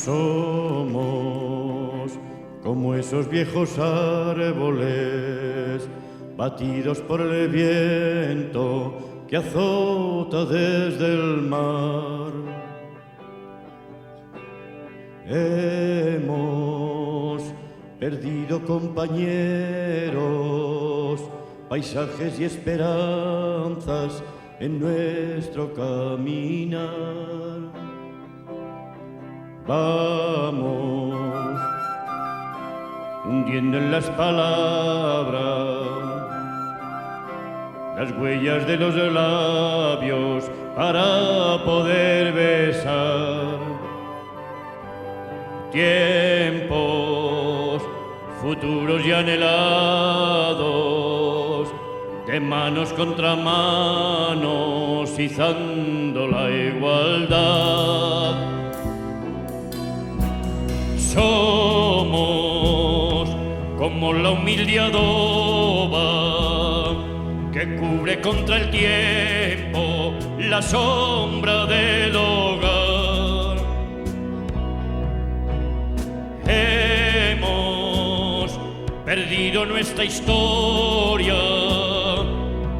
Somos como esos viejos árboles batidos por el viento que azota desde el mar. Hemos perdido compañeros, paisajes y esperanzas en nuestro caminar. Vamos hundiendo en las palabras las huellas de los labios para poder besar. Tiempos futuros y anhelados, de manos contra manos, izando la igualdad. Somos como la humilde adoba que cubre contra el tiempo la sombra del hogar. Hemos perdido nuestra historia,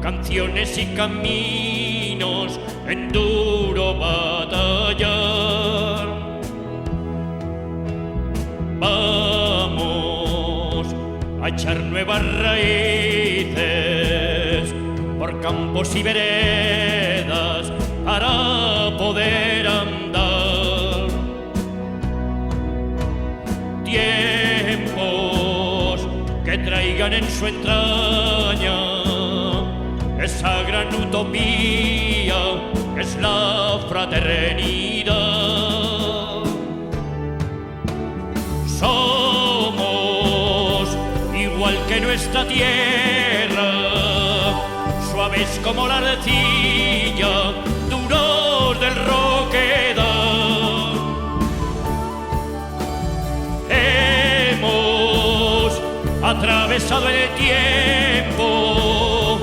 canciones y caminos en duro batallar. Vamos a echar nuevas raíces por campos y veredas para poder andar. Tiempos que traigan en su entraña esa gran utopía que es la fraternidad. Somos igual que nuestra tierra, suaves como la arcilla, duros del roquedal. Hemos atravesado el tiempo,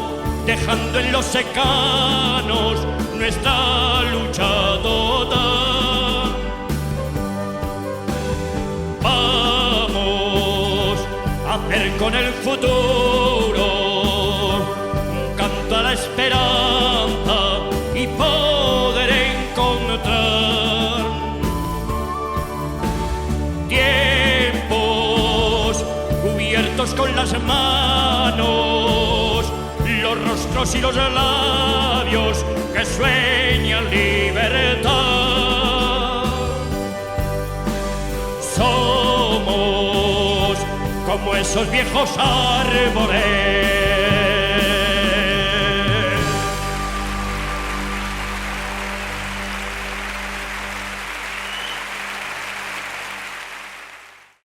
dejando en los secanos nuestra lucha total. Vamos a hacer con el futuro un canto a la esperanza y poder encontrar tiempos cubiertos con las manos, los rostros y los labios que sueñan libertad. Somos como esos viejos árboles